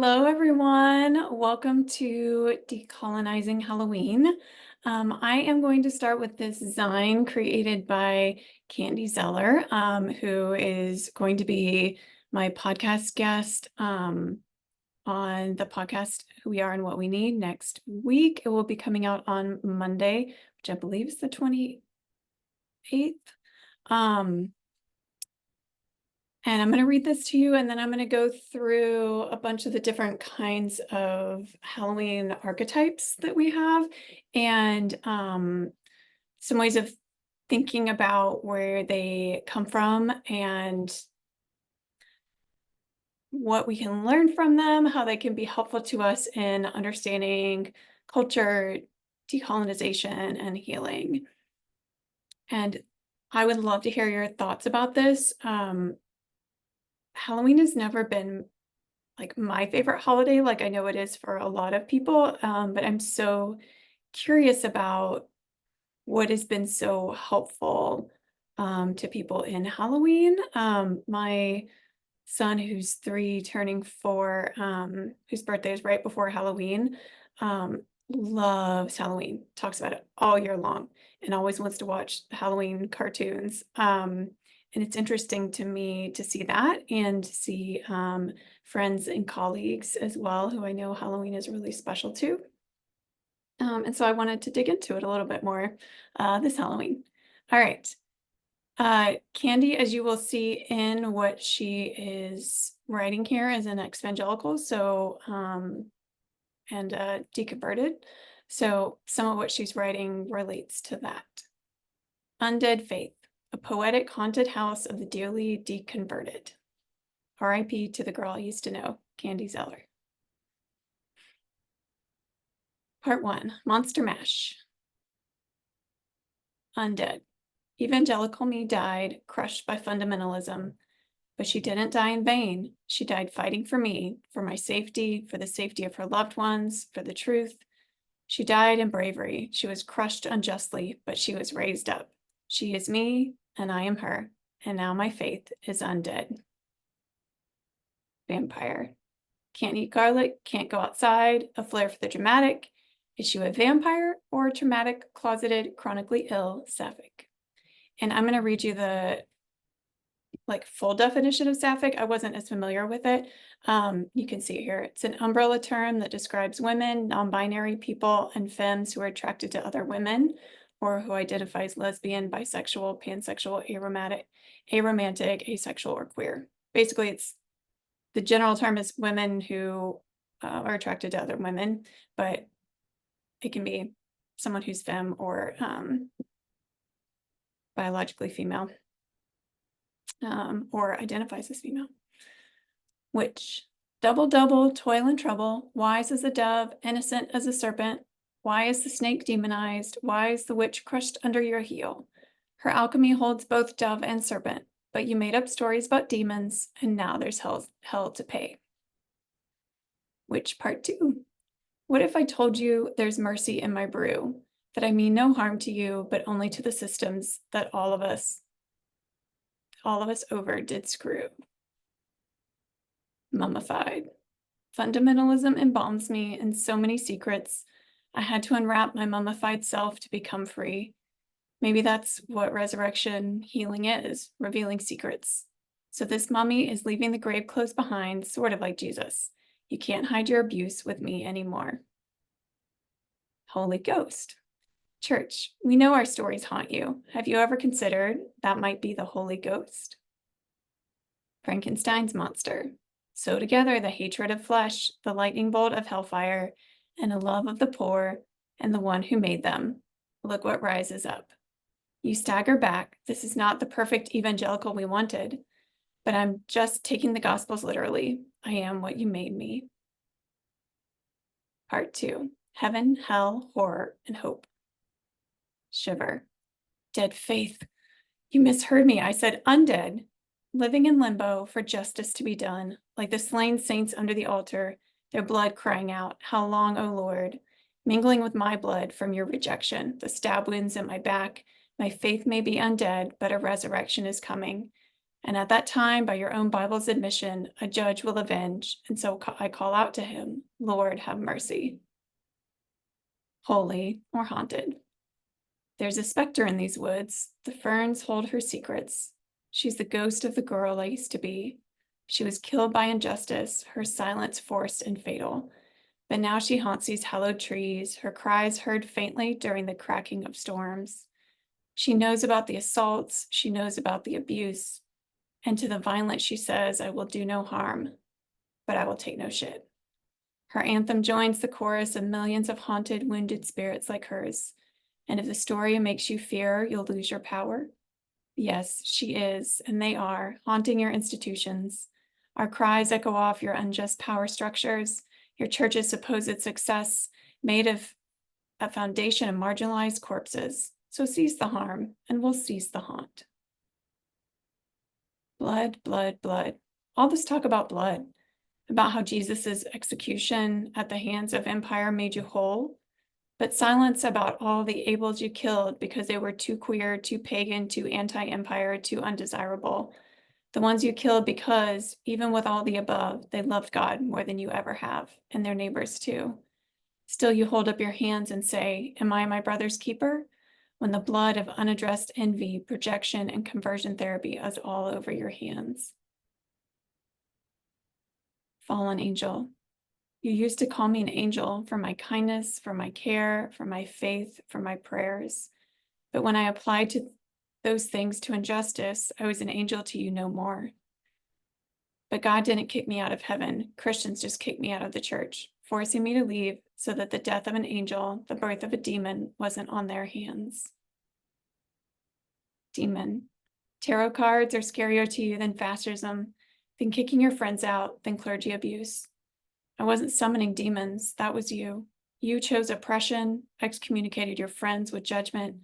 Hello, everyone. Welcome to Decolonizing Halloween. I am going to start with this design created by Candy Zeller, who is going to be my podcast guest on the podcast Who We Are and What We Need next week. It will be coming out on Monday, which I believe is the 28th. And I'm going to read this to you, and then I'm going to go through a bunch of the different kinds of Halloween archetypes that we have, and some ways of thinking about where they come from and what we can learn from them, how they can be helpful to us in understanding culture, decolonization, and healing. And I would love to hear your thoughts about this. Halloween has never been like my favorite holiday, like I know it is for a lot of people, but I'm so curious about what has been so helpful to people in Halloween. My son, who's 3, turning 4, whose birthday is right before Halloween, loves Halloween, talks about it all year long, and always wants to watch Halloween cartoons. And it's interesting to me to see that and to see friends and colleagues as well, who I know Halloween is really special to. And so I wanted to dig into it a little bit more this Halloween. All right. Candy, as you will see in what she is writing here, is an evangelical, so and deconverted. So some of what she's writing relates to that. Undead Faith, a poetic haunted house of the dearly deconverted. R.I.P. to the girl I used to know, Candy Zeller. Part 1, Monster Mash. Undead. Evangelical me died, crushed by fundamentalism. But she didn't die in vain. She died fighting for me, for my safety, for the safety of her loved ones, for the truth. She died in bravery. She was crushed unjustly, but she was raised up. She is me, and I am her, and now my faith is undead. Vampire. Can't eat garlic, can't go outside, a flair for the dramatic. Is she a vampire or a traumatic, closeted, chronically ill sapphic? And I'm going to read you the full definition of sapphic. I wasn't as familiar with it. You can see it here. It's an umbrella term that describes women, non-binary people, and femmes who are attracted to other women or who identify as lesbian, bisexual, pansexual, aromantic, asexual, or queer. Basically, it's the general term is women who are attracted to other women, but it can be someone who's femme or biologically female. Or identifies as female. Witch. Double, double, toil and trouble, wise as a dove, innocent as a serpent. Why is the snake demonized? Why is the witch crushed under your heel? Her alchemy holds both dove and serpent, but you made up stories about demons, and now there's hell to pay. Witch Part 2. What if I told you there's mercy in my brew, that I mean no harm to you, but only to the systems that all of us over did screw? Mummified. Fundamentalism embalms me in so many secrets. I had to unwrap my mummified self to become free. Maybe that's what resurrection healing is, revealing secrets. So this mummy is leaving the grave clothes behind, sort of like Jesus. You can't hide your abuse with me anymore. Holy Ghost. Church, we know our stories haunt you. Have you ever considered that might be the Holy Ghost? Frankenstein's monster. Sew together the hatred of flesh, the lightning bolt of hellfire, and the love of the poor and the one who made them. Look what rises up. You stagger back. This is not the perfect evangelical we wanted, but I'm just taking the Gospels literally. I am what you made me. Part 2, Heaven, Hell, Horror, and Hope. Shiver. Dead faith. You misheard me. I said undead. Living in limbo for justice to be done, like the slain saints under the altar, their blood crying out, how long, O Lord? Mingling with my blood from your rejection, the stab wounds in my back, my faith may be undead, but a resurrection is coming. And at that time, by your own Bible's admission, a judge will avenge. And so I call out to him, Lord, have mercy. Holy or haunted. There's a specter in these woods. The ferns hold her secrets. She's the ghost of the girl I used to be. She was killed by injustice, her silence forced and fatal. But now she haunts these hallowed trees, her cries heard faintly during the cracking of storms. She knows about the assaults, she knows about the abuse, and to the violent she says, I will do no harm, but I will take no shit. Her anthem joins the chorus of millions of haunted, wounded spirits like hers. And if the story makes you fear you'll lose your power, yes, she is, and they are, haunting your institutions. Our cries echo off your unjust power structures, your church's supposed success, made of a foundation of marginalized corpses. So cease the harm, and we'll cease the haunt. Blood, blood, blood. All this talk about blood, about how Jesus's execution at the hands of empire made you whole, but silence about all the Abels you killed because they were too queer, too pagan, too anti-empire, too undesirable. The ones you killed because, even with all the above, they loved God more than you ever have, and their neighbors too. Still you hold up your hands and say, am I my brother's keeper? When the blood of unaddressed envy, projection, and conversion therapy is all over your hands. Fallen angel. You used to call me an angel for my kindness, for my care, for my faith, for my prayers. But when I applied to those things to injustice, I was an angel to you no more. But God didn't kick me out of heaven. Christians just kicked me out of the church, forcing me to leave so that the death of an angel, the birth of a demon, wasn't on their hands. Demon. Tarot cards are scarier to you than fascism, than kicking your friends out, than clergy abuse. I wasn't summoning demons, that was you. You chose oppression, excommunicated your friends with judgment.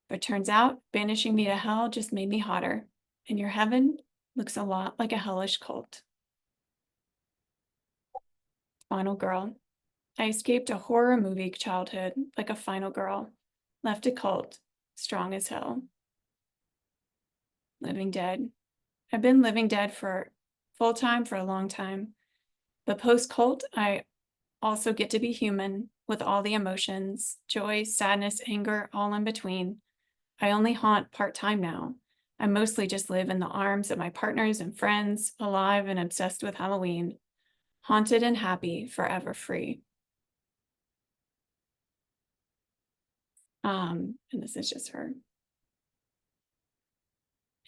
But turns out, banishing me to hell just made me hotter, and your heaven looks a lot like a hellish cult. Final girl. I escaped a horror movie childhood like a final girl, left a cult, strong as hell. Living dead. I've been living dead for full time for a long time, but post-cult, I also get to be human with all the emotions, joy, sadness, anger, all in between. I only haunt part-time now. I mostly just live in the arms of my partners and friends, alive and obsessed with Halloween, haunted and happy, forever free. And this is just her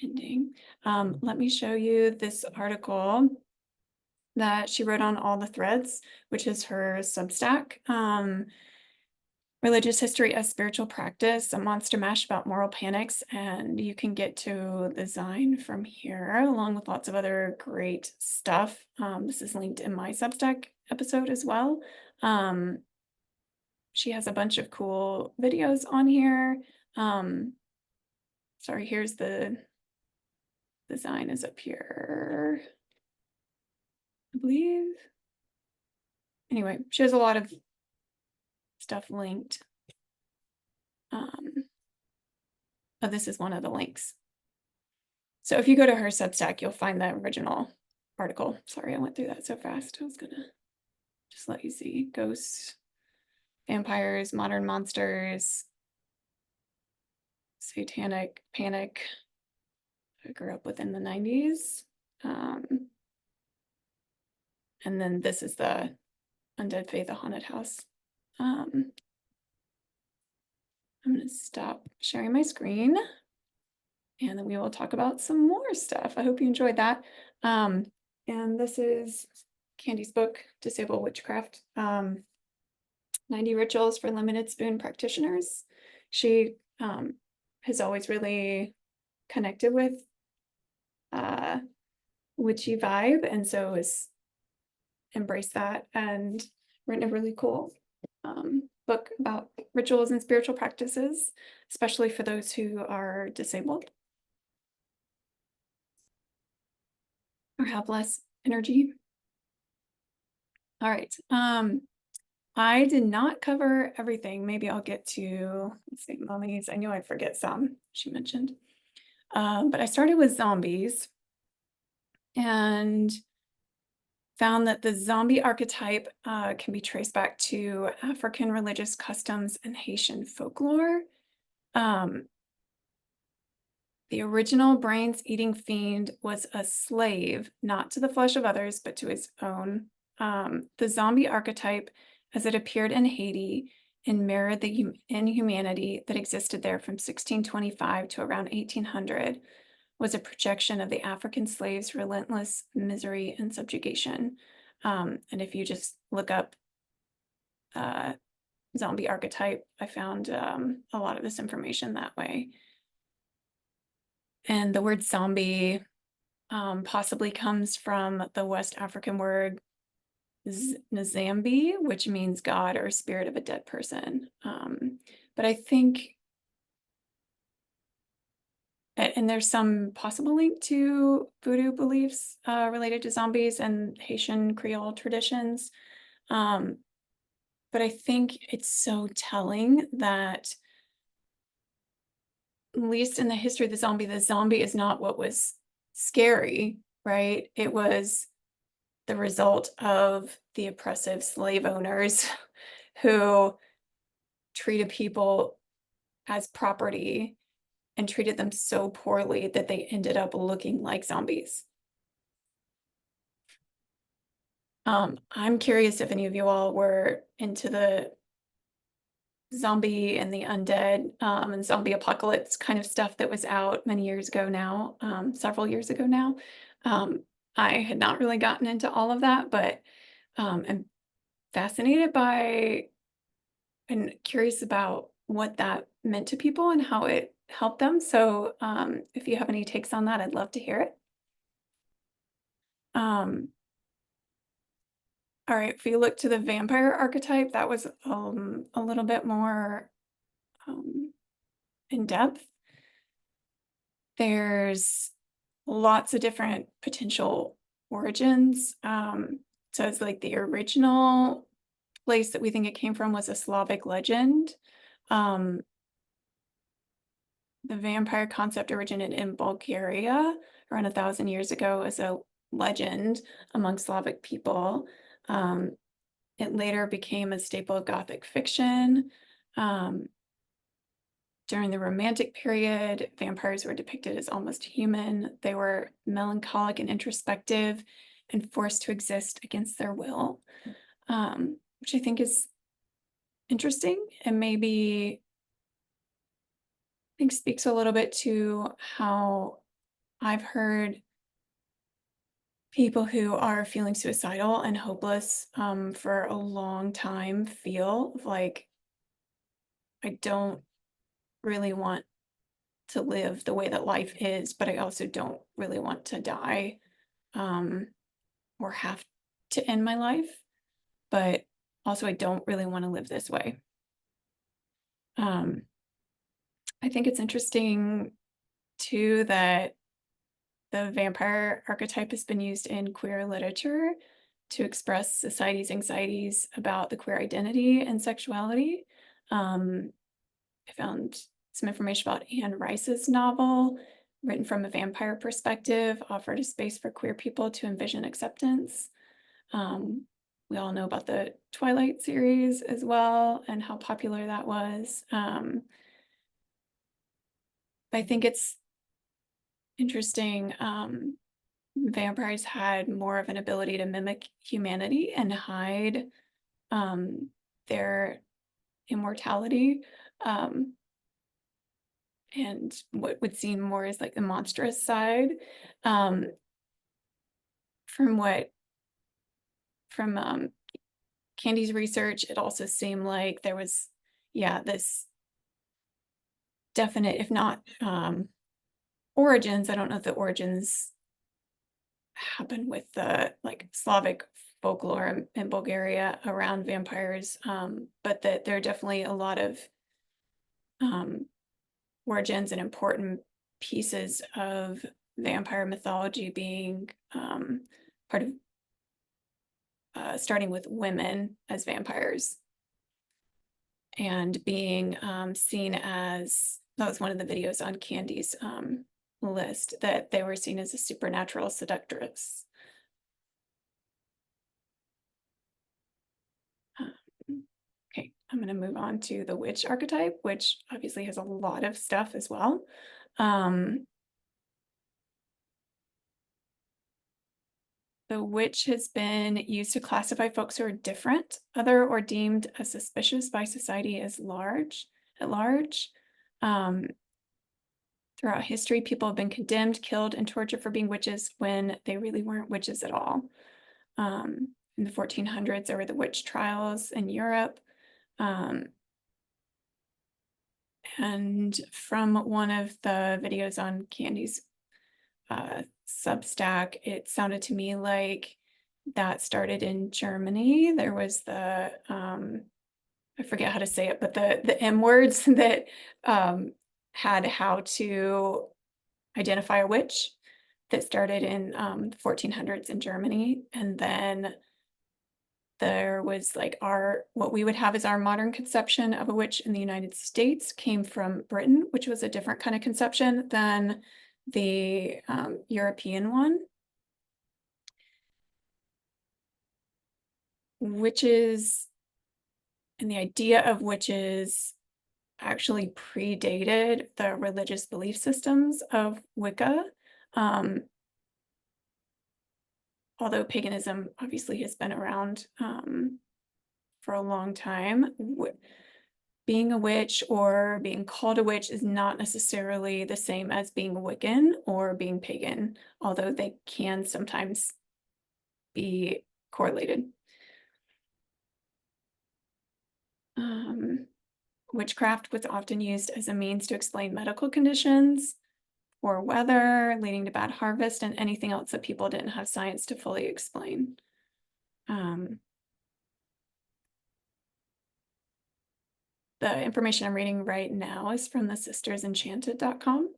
ending. Let me show you this article that she wrote on All the Threads, which is her Substack. Religious History as Spiritual Practice, a monster mash about moral panics, and you can get to the Zine from here, along with lots of other great stuff. This is linked in my Substack episode as well. She has a bunch of cool videos on here. Sorry, here's the Zine is up here, I believe. Anyway, she has a lot of stuff linked. Oh, this is one of the links. So if you go to her Substack, you'll find the original article. Sorry, I went through that so fast. I was gonna just let you see. Ghosts, vampires, modern monsters, satanic panic. I grew up within the 90s. And then this is the Undead Faith, a Haunted House. I'm gonna stop sharing my screen and then we will talk about some more stuff. I hope you enjoyed that. And this is Candy's book, Disable Witchcraft, 90 Rituals for Limited Spoon Practitioners. She has always really connected with witchy vibe, and so has embraced that and written a really cool book about rituals and spiritual practices, especially for those who are disabled or have less energy. All right. I did not cover everything. Maybe I'll get to, let's see, mummies. I knew I'd forget some, she mentioned. But I started with zombies and found that the zombie archetype can be traced back to African religious customs and Haitian folklore. Um, the original brains eating fiend was a slave, not to the flesh of others, but to his own. The zombie archetype, as it appeared in Haiti and mirrored the inhumanity that existed there from 1625 to around 1800, was a projection of the African slave's relentless misery and subjugation. And if you just look up uh, zombie archetype, I found a lot of this information that way. And the word zombie possibly comes from the West African word Nzambi, which means God or spirit of a dead person. But I think, and there's some possible link to voodoo beliefs related to zombies and Haitian Creole traditions. Um, but I think it's so telling that, at least in the history of the zombie is not what was scary, right? It was the result of the oppressive slave owners who treated people as property and treated them so poorly that they ended up looking like zombies. I'm curious if any of you all were into the zombie and the undead and zombie apocalypse kind of stuff that was out many years ago now, several years ago now. I had not really gotten into all of that, but I'm fascinated by and curious about what that meant to people and how it helped them. So if you have any takes on that, I'd love to hear it. Um, all right, if you look to the vampire archetype, that was a little bit more in depth. There's lots of different potential origins. So it's like the original place that we think it came from was a Slavic legend. Um, the vampire concept originated in Bulgaria around 1,000 years ago as a legend among Slavic people. It later became a staple of Gothic fiction. During the Romantic period, vampires were depicted as almost human. They were melancholic and introspective and forced to exist against their will, which I think is interesting and maybe I think speaks a little bit to how I've heard people who are feeling suicidal and hopeless for a long time feel like I don't really want to live the way that life is, but I also don't really want to die um, or have to end my life. But also, I don't really want to live this way. Um, I think it's interesting too that the vampire archetype has been used in queer literature to express society's anxieties about the queer identity and sexuality. I found some information about Anne Rice's novel, written from a vampire perspective, offered a space for queer people to envision acceptance. We all know about the Twilight series as well and how popular that was. I think it's interesting. Vampires had more of an ability to mimic humanity and hide their immortality. And what would seem more as like the monstrous side. Um, from Candy's research, it also seemed like there was, yeah, this definite, if not origins. I don't know if the origins happen with the like Slavic folklore in Bulgaria around vampires, but that there are definitely a lot of origins and important pieces of vampire mythology being part of starting with women as vampires and being seen as, that was one of the videos on Candy's list that they were seen as a supernatural seductress. Um, okay, I'm going to move on to the witch archetype, which obviously has a lot of stuff as well. Um, the witch has been used to classify folks who are different, other, or deemed as suspicious by society at large. Um, Throughout history, people have been condemned, killed, and tortured for being witches when they really weren't witches at all. In the 1400s, there were the witch trials in Europe. And from one of the videos on Candy's Substack, it sounded to me like that started in Germany. There was the I forget how to say it, but the M words that had how to identify a witch, that started in the 1400s in Germany. And then there was like what we would have as our modern conception of a witch in the United States came from Britain, which was a different kind of conception than the European one. Witches and the idea of witches actually predated the religious belief systems of Wicca. Although paganism obviously has been around for a long time, being a witch or being called a witch is not necessarily the same as being Wiccan or being pagan, although they can sometimes be correlated. Witchcraft was often used as a means to explain medical conditions or weather, leading to bad harvest, and anything else that people didn't have science to fully explain. The information I'm reading right now is from the sistersenchanted.com.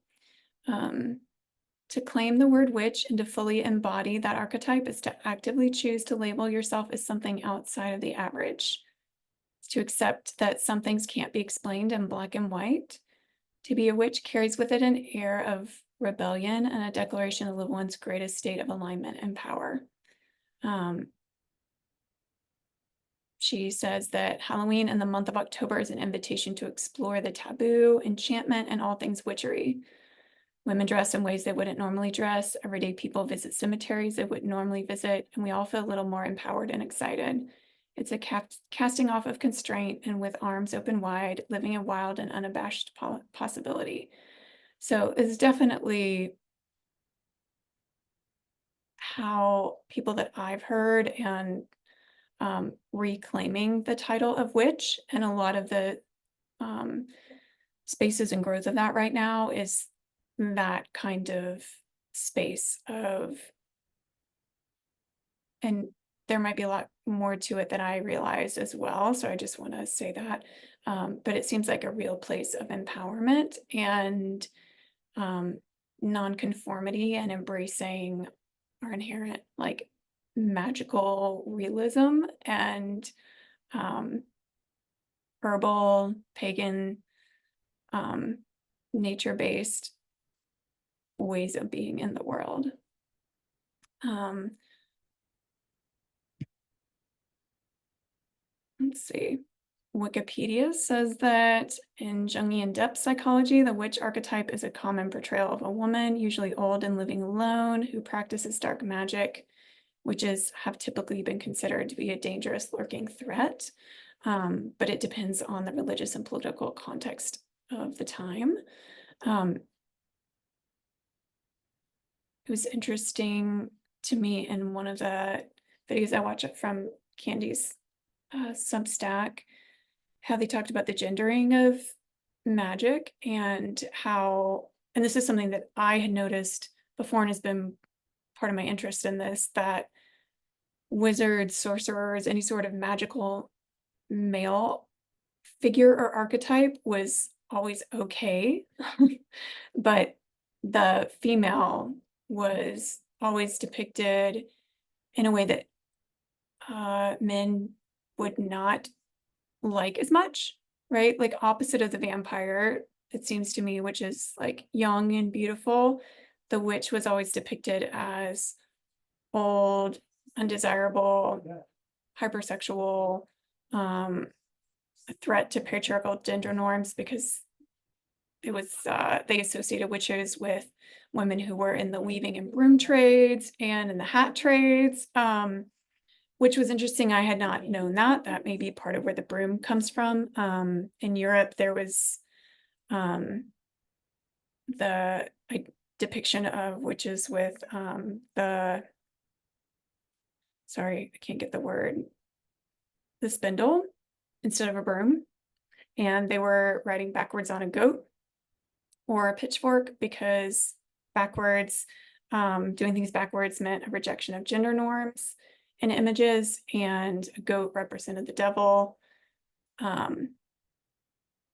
To claim the word witch and to fully embody that archetype is to actively choose to label yourself as something outside of the average. It's to accept that some things can't be explained in black and white. To be a witch carries with it an air of rebellion and a declaration of one's greatest state of alignment and power. She says that Halloween and the month of October is an invitation to explore the taboo, enchantment, and all things witchery. Women dress in ways they wouldn't normally dress. Everyday people visit cemeteries they wouldn't normally visit, and we all feel a little more empowered and excited. It's a casting off of constraint and with arms open wide, living a wild and unabashed possibility. So it's definitely how people that I've heard and reclaiming the title of witch, and a lot of the spaces and growth of that right now is that kind of space of, and there might be a lot more to it than I realized as well. So I just want to say that. But it seems like a real place of empowerment and nonconformity and embracing our inherent like magical realism and herbal, pagan, nature-based ways of being in the world. Let's see. Wikipedia says that in Jungian depth psychology, the witch archetype is a common portrayal of a woman, usually old and living alone, who practices dark magic. Witches have typically been considered to be a dangerous lurking threat, but it depends on the religious and political context of the time. It was interesting to me in one of the videos I watched from Candy's Substack, how they talked about the gendering of magic and how, and this is something that I had noticed before and has been part of my interest in this, that wizards, sorcerers, any sort of magical male figure or archetype was always okay, but the female was always depicted in a way that men would not like as much, right? Like opposite of the vampire, it seems to me, which is like young and beautiful, the witch was always depicted as old, undesirable, hypersexual, um, a threat to patriarchal gender norms because it was they associated witches with women who were in the weaving and broom trades and in the hat trades, which was interesting. I had not known that. That may be part of where the broom comes from. In Europe, there was the depiction of witches with the sorry, I can't get the word, the spindle instead of a broom, and they were riding backwards on a goat or a pitchfork because backwards, doing things backwards meant a rejection of gender norms and images, and a goat represented the devil. Um,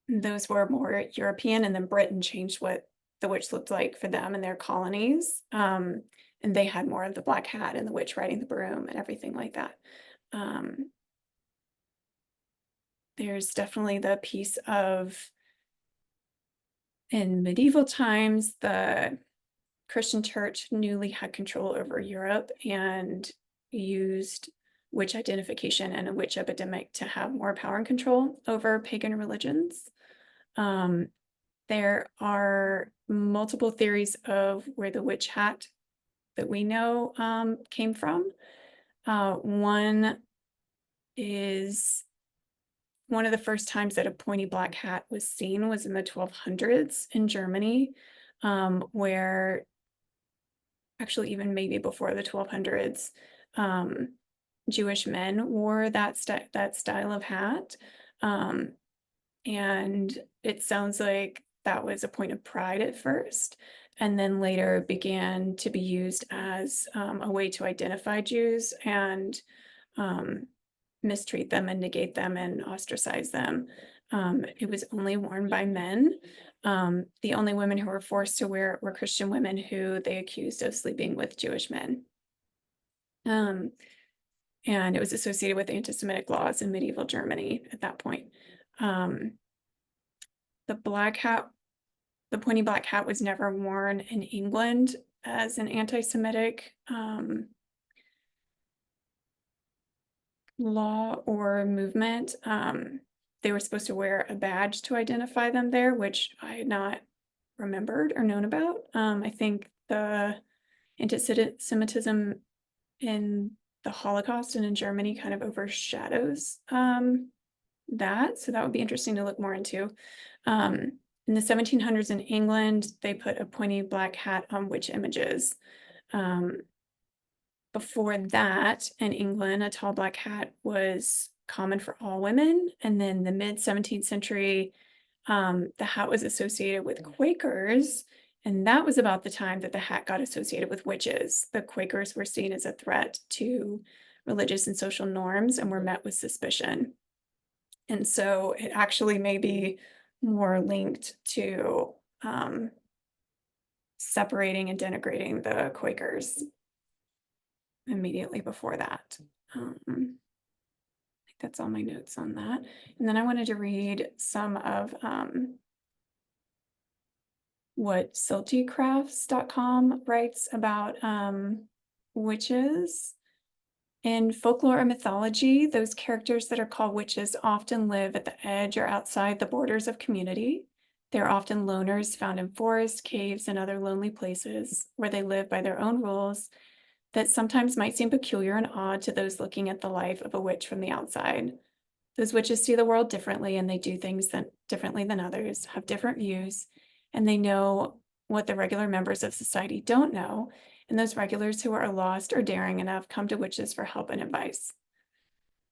those were more European, and then Britain changed what the witch looked like for them in their colonies. And they had more of the black hat and the witch riding the broom and everything like that. Um, there's definitely the piece of in medieval times, the Christian church newly had control over Europe and used witch identification and a witch epidemic to have more power and control over pagan religions. There are multiple theories of where the witch hat that we know came from. One is one of the first times that a pointy black hat was seen was in the 1200s in Germany, where actually even maybe before the 1200s, Jewish men wore that style of hat. And it sounds like that was a point of pride at first, and then later began to be used as a way to identify Jews and mistreat them and negate them and ostracize them. It was only worn by men. The only women who were forced to wear it were Christian women who they accused of sleeping with Jewish men. And it was associated with anti-Semitic laws in medieval Germany at that point. The black hat, the pointy black hat was never worn in England as an anti-Semitic law or movement. They were supposed to wear a badge to identify them there, which I had not remembered or known about. I think the anti-Semitism in the Holocaust and in Germany kind of overshadows that. So that would be interesting to look more into. In the 1700s in England, they put a pointy black hat on witch images. Before that, in England, a tall black hat was common for all women. And then the mid 17th century, the hat was associated with Quakers. And that was about the time that the hat got associated with witches. The Quakers were seen as a threat to religious and social norms and were met with suspicion. And so it actually may be more linked to separating and denigrating the Quakers immediately before that. I think that's all my notes on that. And then I wanted to read some of what siltycrafts.com writes about witches. In folklore and mythology, those characters that are called witches often live at the edge or outside the borders of community. They're often loners found in forests, caves, and other lonely places where they live by their own rules that sometimes might seem peculiar and odd to those looking at the life of a witch from the outside. Those witches see the world differently, and they do things differently than others, have different views, and they know what the regular members of society don't know, and those regulars who are lost or daring enough come to witches for help and advice.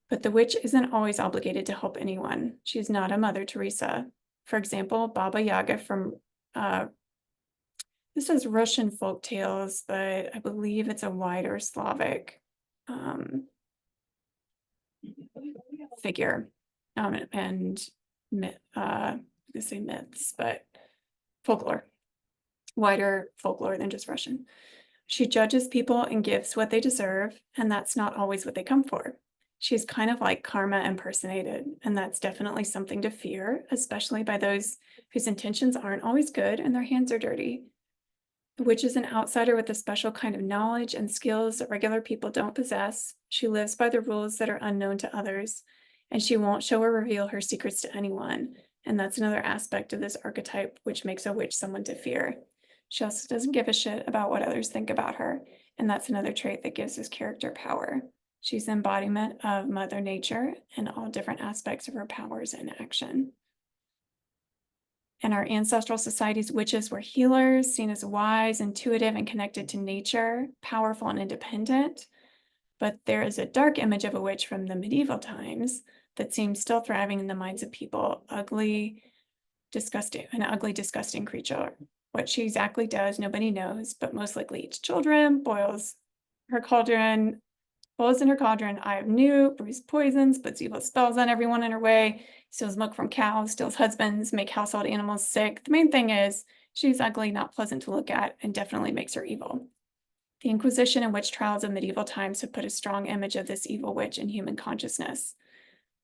But the witch isn't always obligated to help anyone. She's not a Mother Teresa. For example, Baba Yaga from this is Russian folk tales, but I believe it's a wider Slavic figure, and myth, I say myths, but folklore, wider folklore than just Russian. She judges people and gives what they deserve, and that's not always what they come for. She's kind of like karma impersonated, and that's definitely something to fear, especially by those whose intentions aren't always good and their hands are dirty. The witch is an outsider with a special kind of knowledge and skills that regular people don't possess. She lives by the rules that are unknown to others, and she won't show or reveal her secrets to anyone. And that's another aspect of this archetype, which makes a witch someone to fear. She also doesn't give a shit about what others think about her, and that's another trait that gives this character power. She's the embodiment of Mother Nature and all different aspects of her powers in action. In our ancestral societies, witches were healers, seen as wise, intuitive, and connected to nature, powerful and independent. But there is a dark image of a witch from the medieval times that seems still thriving in the minds of people. Ugly, disgusting creature. What she exactly does, nobody knows, but most likely eats children, boils her cauldron, boils in her cauldron, eye of newt, brews poisons, puts evil spells on everyone in her way, steals milk from cows, steals husbands, make household animals sick. The main thing is she's ugly, not pleasant to look at, and definitely makes her evil. The Inquisition and witch trials of medieval times have put a strong image of this evil witch in human consciousness.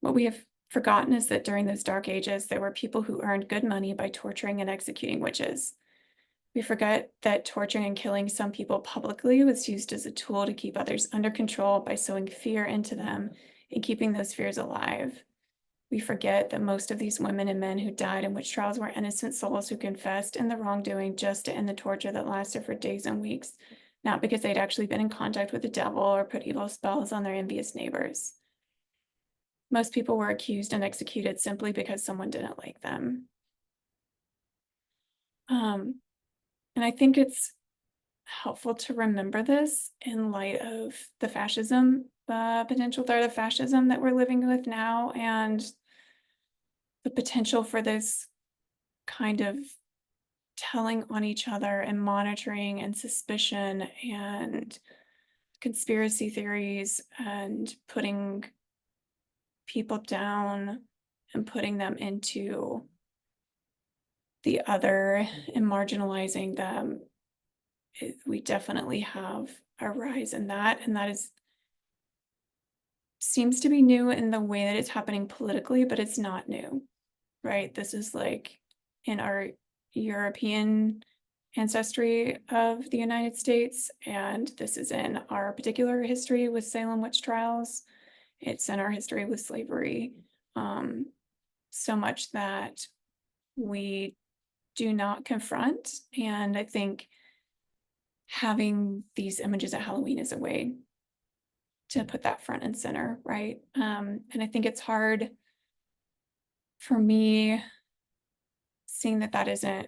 What we have forgotten is that during those dark ages, there were people who earned good money by torturing and executing witches. We forget that torturing and killing some people publicly was used as a tool to keep others under control by sowing fear into them and keeping those fears alive. We forget that most of these women and men who died in witch trials were innocent souls who confessed in the wrongdoing just to end the torture that lasted for days and weeks, not because they'd actually been in contact with the devil or put evil spells on their envious neighbors. Most people were accused and executed simply because someone didn't like them. And I think it's helpful to remember this in light of the fascism, potential threat of fascism that we're living with now, and the potential for this kind of telling on each other and monitoring and suspicion and conspiracy theories and putting people down and putting them into the other and marginalizing them. We definitely have a rise in that, and that seems to be new in the way that it's happening politically, but it's not new, right? This is like in our European ancestry of the United States, and this is in our particular history with Salem witch trials. It's in our history with slavery, so much that we do not confront. And I think having these images at Halloween is a way to put that front and center, right? And I think it's hard for me seeing that that isn't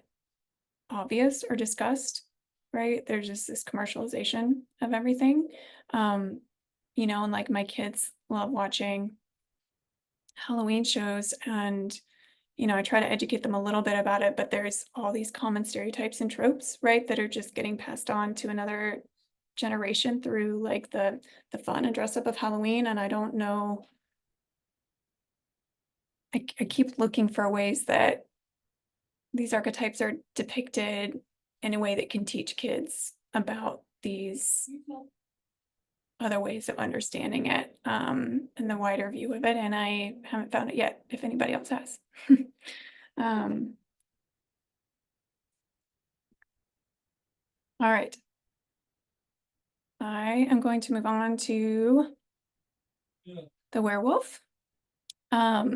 obvious or discussed, right? There's just this commercialization of everything. And like my kids love watching Halloween shows, and I try to educate them a little bit about it, but there's all these common stereotypes and tropes, right, that are just getting passed on to another generation through like the fun and dress up of Halloween. And I don't know, I keep looking for ways that these archetypes are depicted in a way that can teach kids about these other ways of understanding it, and the wider view of it. And I haven't found it yet, if anybody else has. All right. I am going to move on to the werewolf. I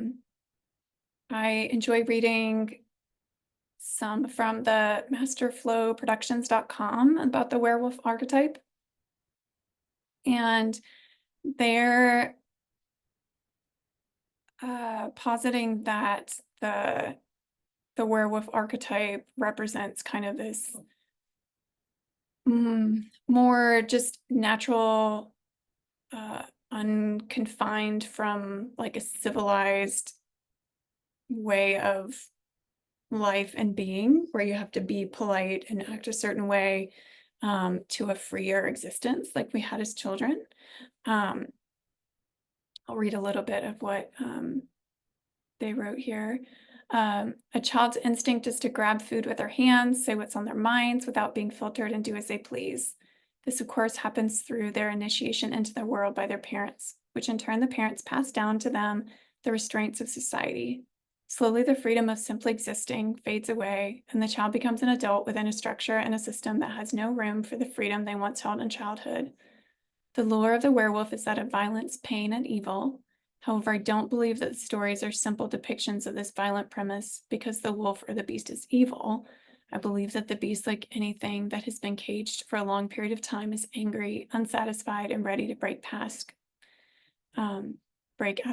enjoy reading some from the masterflowproductions.com about the werewolf archetype. And they're positing that the werewolf archetype represents kind of this more just natural, unconfined from like a civilized way of life and being, where you have to be polite and act a certain way, to a freer existence like we had as children. I'll read a little bit of what they wrote here. A child's instinct is to grab food with their hands, say what's on their minds without being filtered, and do as they please. This, of course, happens through their initiation into the world by their parents. which in turn the parents pass down to them the restraints of society. Slowly, the freedom of simply existing fades away, and the child becomes an adult within a structure and a system that has no room for the freedom they once held in childhood. The lure of the werewolf is that of violence, pain, and evil. However, I don't believe that the stories are simple depictions of this violent premise because the wolf or the beast is evil. I believe that the beast, like anything that has been caged for a long period of time, is angry, unsatisfied, and ready to break out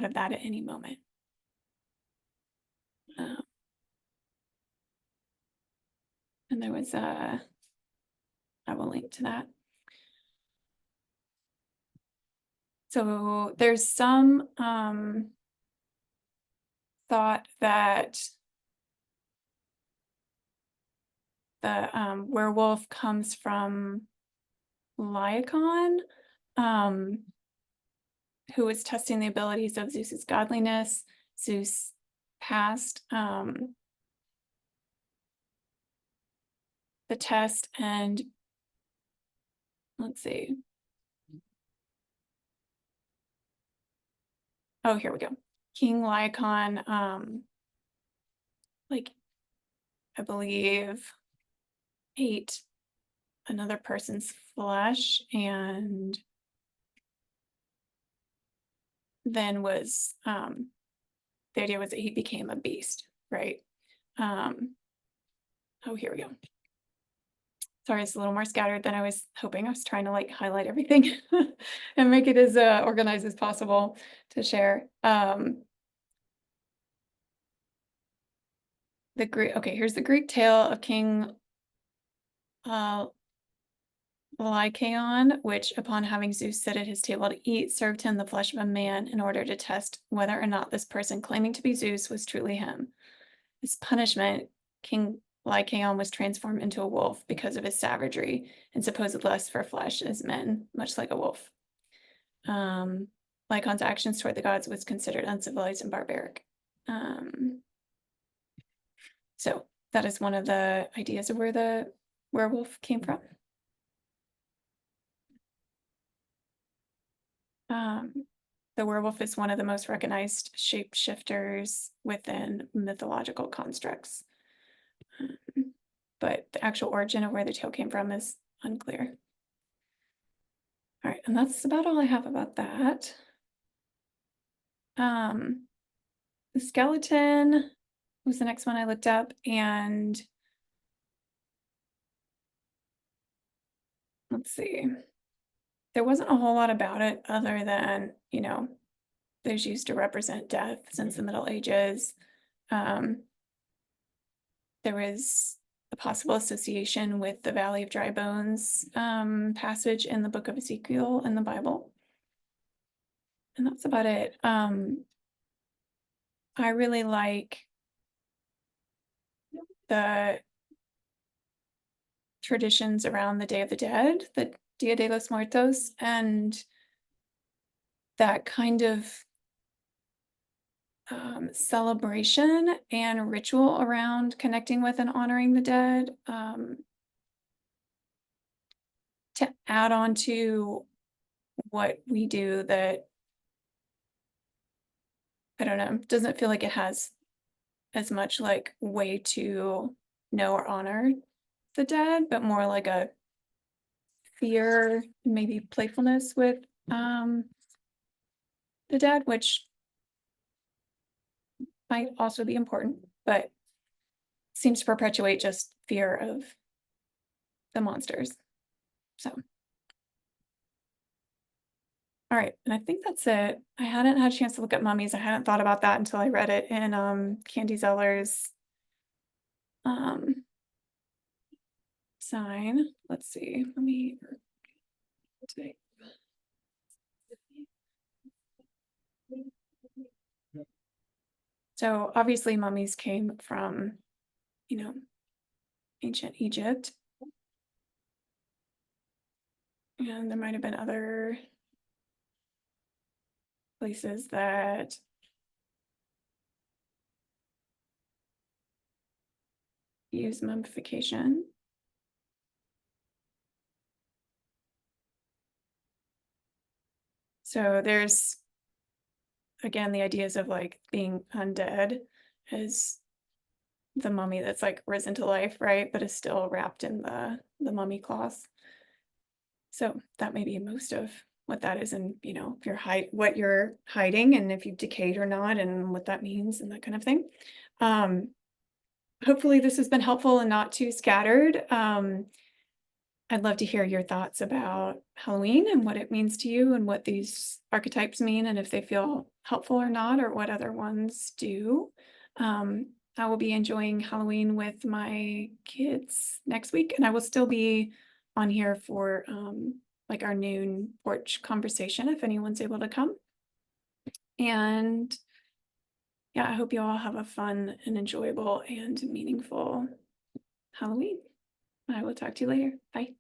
of that at any moment. And there was I will link to that. So there's some thought that the werewolf comes from Lycaon, who was testing the abilities of Zeus's godliness. Zeus passed the test, and let's see. Oh, here we go. King Lycaon, like, I believe, ate another person's flesh and then was the idea was that he became a beast, right? Oh, here we go. Sorry, it's a little more scattered than I was hoping. I was trying to like highlight everything and make it as organized as possible to share. Okay, here's the Greek tale of King Lycaon, which, upon having Zeus sit at his table to eat, served him the flesh of a man in order to test whether or not this person claiming to be Zeus was truly him. As punishment, King Lycaon was transformed into a wolf because of his savagery and supposed lust for flesh as men, much like a wolf. Lycaon's actions toward the gods was considered uncivilized and barbaric. So that is one of the ideas of where the werewolf came from. The werewolf is one of the most recognized shapeshifters within mythological constructs. But the actual origin of where the tale came from is unclear. All right, and that's about all I have about that. The skeleton was the next one I looked up, and let's see. There wasn't a whole lot about it other than, you know, there's used to represent death since the Middle Ages. There was a possible association with the Valley of Dry Bones passage in the book of Ezekiel in the Bible. And that's about it. I really like the traditions around the Day of the Dead, the Dia de los Muertos, and that kind of celebration and ritual around connecting with and honoring the dead, to add on to what we do that, I don't know, doesn't feel like it has as much like way to know or honor the dead, but more like a fear, maybe playfulness with the dead, which might also be important, but seems to perpetuate just fear of the monsters. So, all right, and I think that's it. I hadn't had a chance to look at mummies. I hadn't thought about that until I read it in Candy Zeller's sign. Let's see. Let me take. So obviously mummies came from, you know, ancient Egypt. And there might have been other places that use mummification. So there's again, the ideas of like being undead is the mummy that's like risen to life, right? But is still wrapped in the mummy cloth. So that may be most of what that is, and if you're what you're hiding, and if you've decayed or not, and what that means, and that kind of thing. Um, Hopefully, this has been helpful and not too scattered. I'd love to hear your thoughts about Halloween and what it means to you, and what these archetypes mean, and if they feel helpful or not, or what other ones do. I will be enjoying Halloween with my kids next week, and I will still be on here for like our noon porch conversation if anyone's able to come. And yeah, I hope you all have a fun and enjoyable and meaningful Halloween. I will talk to you later. Bye.